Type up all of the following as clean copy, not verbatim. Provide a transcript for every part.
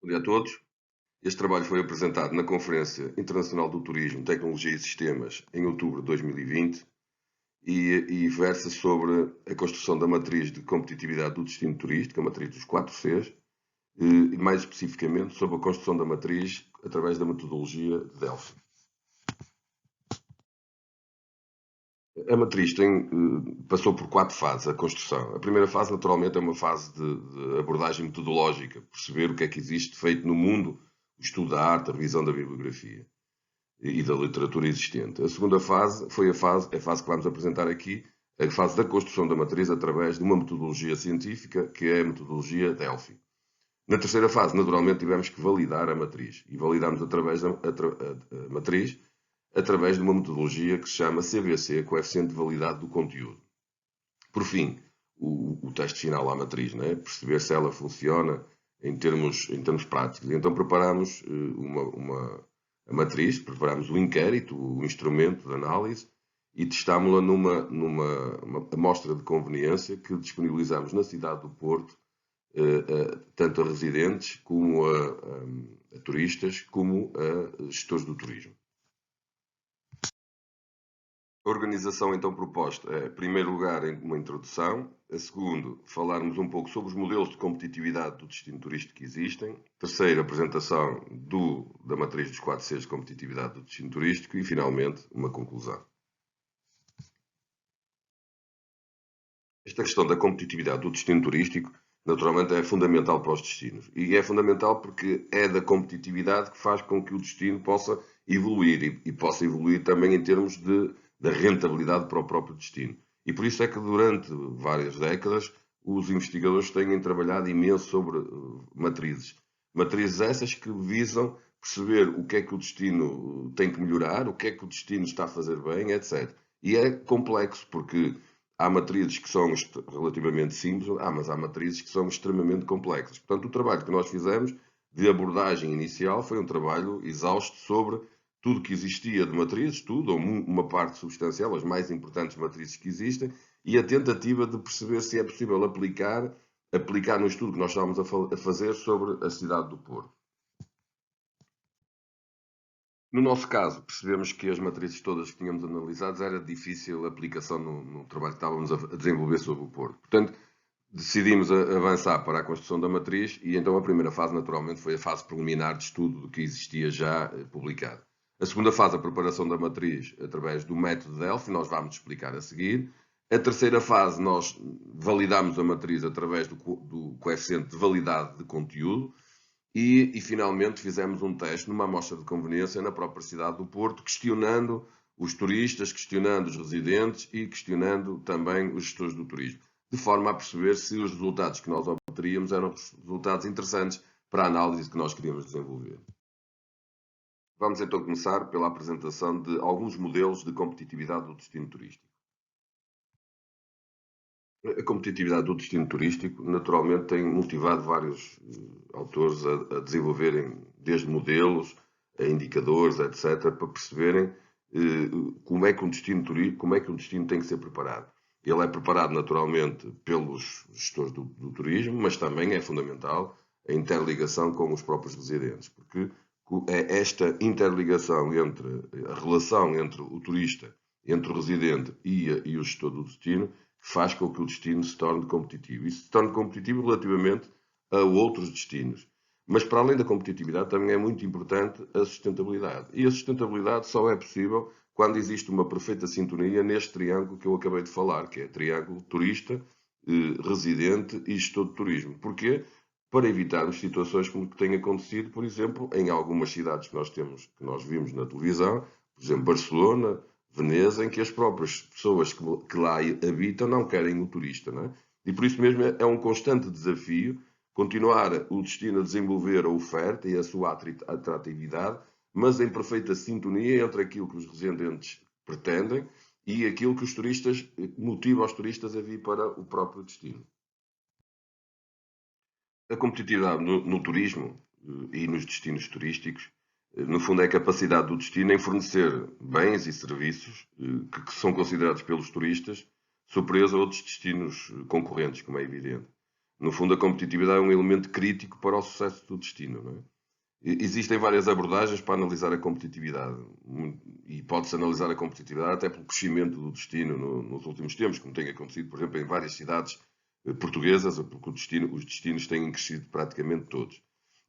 Bom dia a todos. Este trabalho foi apresentado na Conferência Internacional do Turismo, Tecnologia e Sistemas em outubro de 2020 e versa sobre a construção da matriz de competitividade do destino turístico, a matriz dos 4 Cs, e mais especificamente sobre a construção da matriz através da metodologia de Delphi. A matriz passou por 4 fases, a construção. A primeira fase, naturalmente, é uma fase de abordagem metodológica, perceber o que é que existe feito no mundo, o estudo da arte, a revisão da bibliografia e da literatura existente. A segunda fase foi a fase que vamos apresentar aqui, a fase da construção da matriz através de uma metodologia científica, que é a metodologia Delphi. Na terceira fase, naturalmente, tivemos que validar a matriz. E validamos através a matriz através de uma metodologia que se chama CVC, Coeficiente de Validade do Conteúdo. Por fim, o teste final à matriz, né? Perceber se ela funciona em termos práticos. E então preparamos a matriz, preparamos o inquérito, o instrumento de análise, e testámos-la numa amostra de conveniência que disponibilizamos na cidade do Porto, tanto a residentes como a turistas, como a gestores do turismo. A organização então proposta é, em primeiro lugar, uma introdução. A segundo, falarmos um pouco sobre os modelos de competitividade do destino turístico que existem. Terceiro, apresentação da matriz dos 4 Cs de competitividade do destino turístico. E, finalmente, uma conclusão. Esta questão da competitividade do destino turístico, naturalmente, é fundamental para os destinos. E é fundamental porque é da competitividade que faz com que o destino possa evoluir e possa evoluir também em termos da rentabilidade para o próprio destino. E por isso é que durante várias décadas os investigadores têm trabalhado imenso sobre matrizes. Matrizes essas que visam perceber o que é que o destino tem que melhorar, o que é que o destino está a fazer bem, etc. E é complexo, porque há matrizes que são relativamente simples, mas há matrizes que são extremamente complexas. Portanto, o trabalho que nós fizemos de abordagem inicial foi um trabalho exausto sobre tudo que existia de matrizes, tudo, ou uma parte substancial, as mais importantes matrizes que existem, e a tentativa de perceber se é possível aplicar no estudo que nós estávamos a fazer sobre a cidade do Porto. No nosso caso, percebemos que as matrizes todas que tínhamos analisadas era difícil a aplicação no trabalho que estávamos a desenvolver sobre o Porto. Portanto, decidimos avançar para a construção da matriz e então a primeira fase, naturalmente, foi a fase preliminar de estudo do que existia já publicado. A segunda fase, a preparação da matriz através do método Delphi, nós vamos explicar a seguir. A terceira fase, nós validamos a matriz através do coeficiente de validade de conteúdo e finalmente fizemos um teste numa amostra de conveniência na própria cidade do Porto, questionando os turistas, questionando os residentes e questionando também os gestores do turismo, de forma a perceber se os resultados que nós obteríamos eram resultados interessantes para a análise que nós queríamos desenvolver. Vamos então começar pela apresentação de alguns modelos de competitividade do destino turístico. A competitividade do destino turístico, naturalmente, tem motivado vários autores a desenvolverem desde modelos, a indicadores, etc., para perceberem como é que um destino tem que ser preparado. Ele é preparado, naturalmente, pelos gestores do turismo, mas também é fundamental a interligação com os próprios residentes, porque é esta interligação a relação entre o turista, entre o residente e o gestor do destino, que faz com que o destino se torne competitivo. E se torne competitivo relativamente a outros destinos. Mas para além da competitividade também é muito importante a sustentabilidade. E a sustentabilidade só é possível quando existe uma perfeita sintonia neste triângulo que eu acabei de falar, que é triângulo turista, residente e gestor de turismo. Porquê? Para evitarmos situações como que tem acontecido, por exemplo, em algumas cidades que nós vimos na televisão, por exemplo, Barcelona, Veneza, em que as próprias pessoas que lá habitam não querem o turista, não é? E por isso mesmo é um constante desafio continuar o destino a desenvolver a oferta e a sua atratividade, mas em perfeita sintonia entre aquilo que os residentes pretendem e aquilo que motiva os turistas a vir para o próprio destino. A competitividade no turismo e nos destinos turísticos, no fundo, é a capacidade do destino em fornecer bens e serviços que são considerados pelos turistas superiores a outros destinos concorrentes, como é evidente. No fundo, a competitividade é um elemento crítico para o sucesso do destino, não é? Existem várias abordagens para analisar a competitividade e pode-se analisar a competitividade até pelo crescimento do destino nos últimos tempos, como tem acontecido, por exemplo, em várias cidades portuguesas, porque os destinos têm crescido praticamente todos.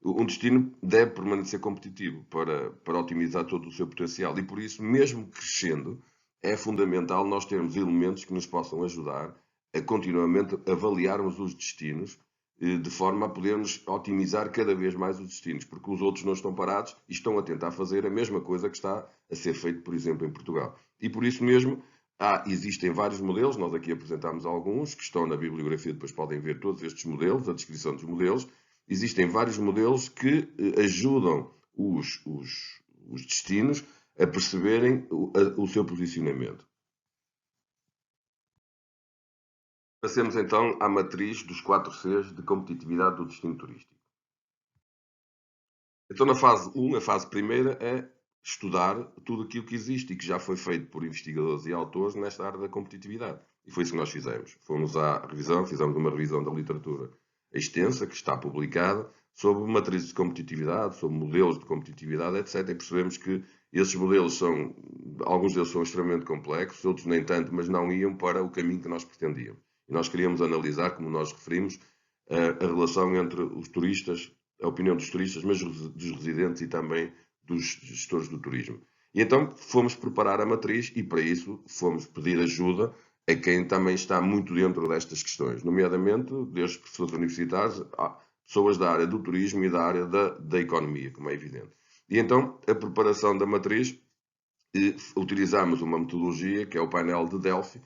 Um destino deve permanecer competitivo para otimizar todo o seu potencial e, por isso, mesmo crescendo, é fundamental nós termos elementos que nos possam ajudar a continuamente avaliarmos os destinos de forma a podermos otimizar cada vez mais os destinos, porque os outros não estão parados e estão a tentar fazer a mesma coisa que está a ser feito, por exemplo, em Portugal. E por isso mesmo, existem vários modelos, nós aqui apresentámos alguns, que estão na bibliografia, depois podem ver todos estes modelos, a descrição dos modelos. Existem vários modelos que ajudam os destinos a perceberem o seu posicionamento. Passemos então à matriz dos 4 Cs de competitividade do destino turístico. Então, na fase 1, a fase primeira é estudar tudo aquilo que existe e que já foi feito por investigadores e autores nesta área da competitividade. E foi isso que nós fizemos. Fomos à revisão, fizemos uma revisão da literatura extensa, que está publicada, sobre matrizes de competitividade, sobre modelos de competitividade, etc. E percebemos que esses modelos alguns deles são extremamente complexos, outros nem tanto, mas não iam para o caminho que nós pretendíamos. E nós queríamos analisar, como nós referimos, a relação entre os turistas, a opinião dos turistas, mas dos residentes e também dos gestores do turismo. E então fomos preparar a matriz e para isso fomos pedir ajuda a quem também está muito dentro destas questões, nomeadamente desde professores universitários, pessoas da área do turismo e da área da economia, como é evidente. E então a preparação da matriz, utilizamos uma metodologia que é o painel de Delphi,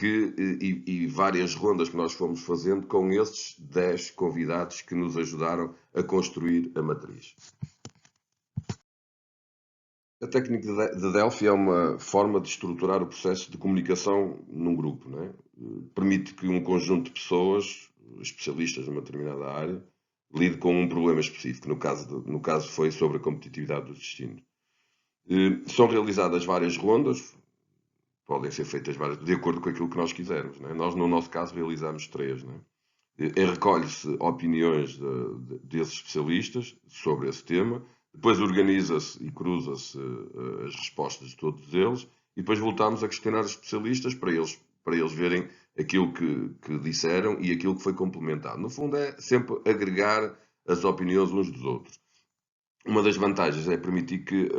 e várias rondas que nós fomos fazendo com esses 10 convidados que nos ajudaram a construir a matriz. A técnica de Delphi é uma forma de estruturar o processo de comunicação num grupo, não é? Permite que um conjunto de pessoas, especialistas numa determinada área, lide com um problema específico. No caso foi sobre a competitividade dos destinos. São realizadas várias rondas, podem ser feitas várias, de acordo com aquilo que nós quisermos. Não é? Nós, no nosso caso, realizamos 3. Não é? Recolhe-se opiniões desses especialistas sobre esse tema, depois organiza-se e cruza-se as respostas de todos eles, e depois voltamos a questionar os especialistas para eles verem aquilo que disseram e aquilo que foi complementado. No fundo, é sempre agregar as opiniões uns dos outros. Uma das vantagens é permitir que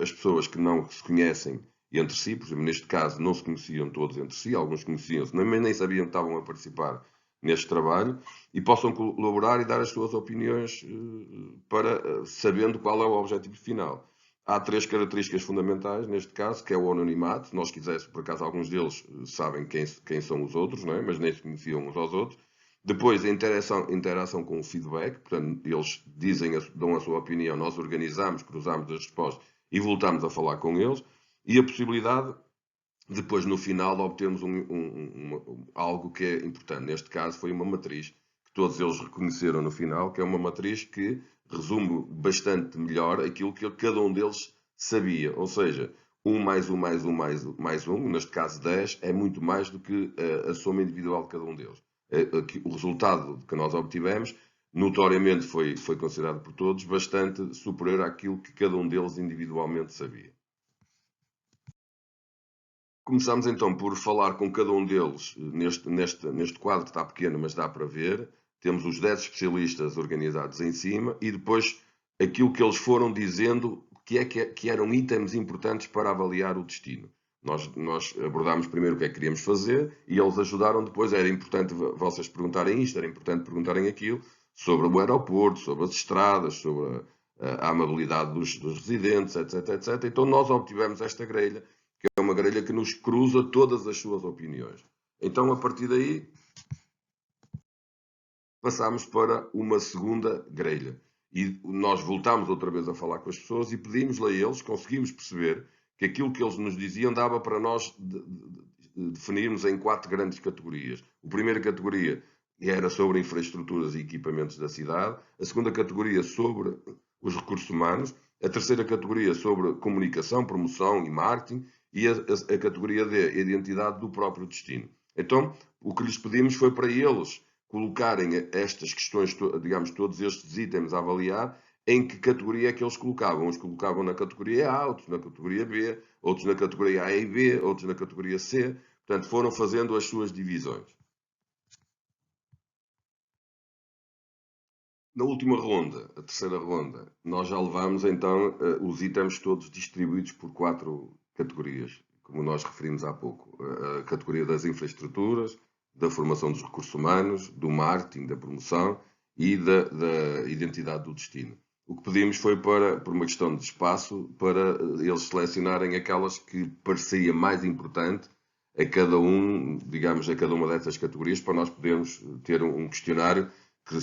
as pessoas que não se conhecem entre si, por exemplo, neste caso não se conheciam todos entre si, alguns conheciam-se, nem sabiam que estavam a participar neste trabalho, e possam colaborar e dar as suas opiniões sabendo qual é o objetivo final. Há 3 características fundamentais neste caso, que é o anonimato. Se nós quiséssemos, por acaso alguns deles sabem quem são os outros, não é? Mas nem se conheciam uns aos outros. Depois, a interação com o feedback, portanto, eles dão a sua opinião, nós organizamos, cruzamos as respostas e voltamos a falar com eles. E a possibilidade, depois, no final, de obtermos algo que é importante. Neste caso, foi uma matriz que todos eles reconheceram no final, que é uma matriz que resume bastante melhor aquilo que cada um deles sabia. Ou seja, 1 mais 1 mais 1 mais 1, neste caso 10, é muito mais do que a soma individual de cada um deles. O resultado que nós obtivemos, notoriamente foi considerado por todos, bastante superior àquilo que cada um deles individualmente sabia. Começamos então por falar com cada um deles neste quadro que está pequeno, mas dá para ver. Temos os 10 especialistas organizados em cima e depois aquilo que eles foram dizendo que eram itens importantes para avaliar o destino. Nós abordámos primeiro o que é que queríamos fazer e eles ajudaram depois. Era importante vocês perguntarem isto, era importante perguntarem aquilo, sobre o aeroporto, sobre as estradas, sobre a amabilidade dos residentes, etc, etc. Então nós obtivemos esta grelha, que é uma grelha que nos cruza todas as suas opiniões. Então, a partir daí, passámos para uma segunda grelha. E nós voltámos outra vez a falar com as pessoas e pedimos-lhe a eles, conseguimos perceber que aquilo que eles nos diziam dava para nós definirmos em 4 grandes categorias. A primeira categoria era sobre infraestruturas e equipamentos da cidade, a segunda categoria sobre os recursos humanos, a terceira categoria sobre comunicação, promoção e marketing, e a categoria D, a identidade do próprio destino. Então, o que lhes pedimos foi para eles, colocarem estas questões, digamos, todos estes itens a avaliar, em que categoria é que eles colocavam. Uns colocavam na categoria A, outros na categoria B, outros na categoria A e B, outros na categoria C. Portanto, foram fazendo as suas divisões. Na última ronda, a terceira ronda, nós já levámos então os itens todos distribuídos por 4 categorias, como nós referimos há pouco. A categoria das infraestruturas, da formação dos recursos humanos, do marketing, da promoção e da identidade do destino. O que pedimos foi por uma questão de espaço, para eles selecionarem aquelas que parecia mais importante a cada um, digamos, a cada uma dessas categorias, para nós podermos ter um questionário que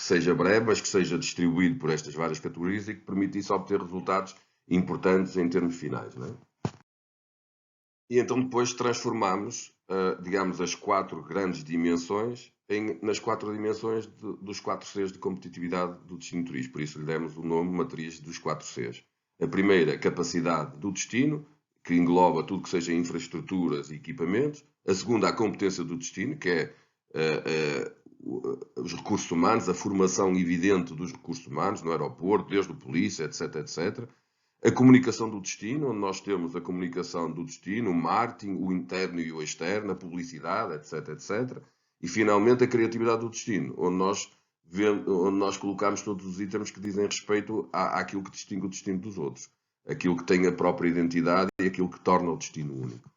seja breve, mas que seja distribuído por estas várias categorias e que permitisse obter resultados importantes em termos finais. Não é? E então depois transformamos, digamos, as 4 grandes dimensões nas 4 dimensões dos 4 Cs de competitividade do destino turístico. Por isso lhe demos o nome matriz dos 4 Cs. A primeira, capacidade do destino, que engloba tudo que seja infraestruturas e equipamentos. A segunda, a competência do destino, que é os recursos humanos, a formação evidente dos recursos humanos no aeroporto, desde o polícia, etc, etc. A comunicação do destino, onde nós temos a comunicação do destino, o marketing, o interno e o externo, a publicidade, etc, etc. E, finalmente, a criatividade do destino, onde nós colocamos todos os itens que dizem respeito àquilo que distingue o destino dos outros. Aquilo que tem a própria identidade e aquilo que torna o destino único.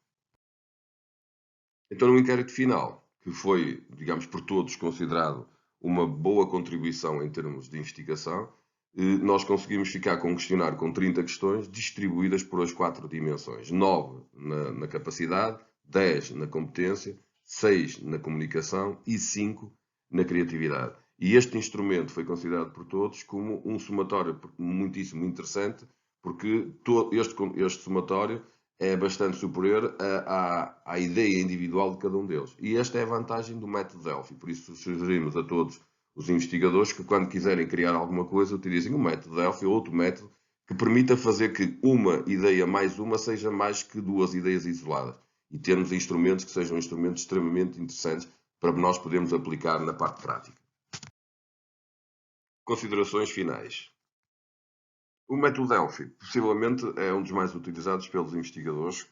Então, no inquérito final, que foi, digamos, por todos considerado uma boa contribuição em termos de investigação, nós conseguimos ficar com um questionário com 30 questões distribuídas por as 4 dimensões. 9 na capacidade, 10 na competência, 6 na comunicação e 5 na criatividade. E este instrumento foi considerado por todos como um somatório muitíssimo interessante, porque este somatório é bastante superior à ideia individual de cada um deles. E esta é a vantagem do método Delphi. Por isso sugerimos a todos os investigadores que, quando quiserem criar alguma coisa, utilizem o método Delphi ou outro método que permita fazer que uma ideia mais uma seja mais que 2 ideias isoladas. E termos instrumentos que sejam instrumentos extremamente interessantes para nós podermos aplicar na parte prática. Considerações finais. O método Delphi, possivelmente, é um dos mais utilizados pelos investigadores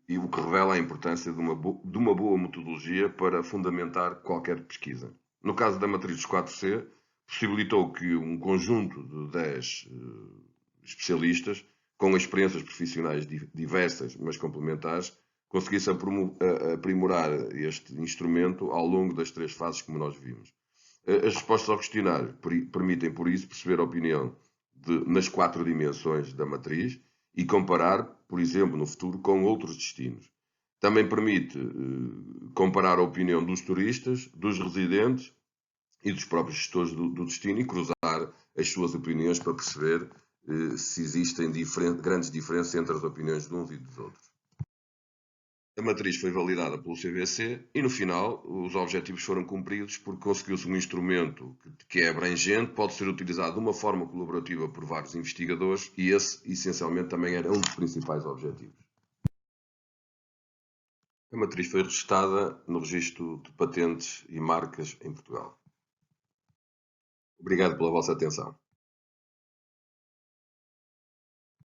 e o que revela a importância de uma boa metodologia para fundamentar qualquer pesquisa. No caso da matriz dos 4C, possibilitou que um conjunto de 10 especialistas, com experiências profissionais diversas, mas complementares, conseguisse aprimorar este instrumento ao longo das 3 fases como nós vimos. As respostas ao questionário permitem, por isso, perceber a opinião nas 4 dimensões da matriz e comparar, por exemplo, no futuro, com outros destinos. Também permite comparar a opinião dos turistas, dos residentes e dos próprios gestores do destino e cruzar as suas opiniões para perceber se existem grandes diferenças entre as opiniões de uns e dos outros. A matriz foi validada pelo CBC e, no final, os objetivos foram cumpridos porque conseguiu-se um instrumento que é abrangente, pode ser utilizado de uma forma colaborativa por vários investigadores e esse, essencialmente, também era um dos principais objetivos. A matriz foi registada no Registro de Patentes e Marcas em Portugal. Obrigado pela vossa atenção.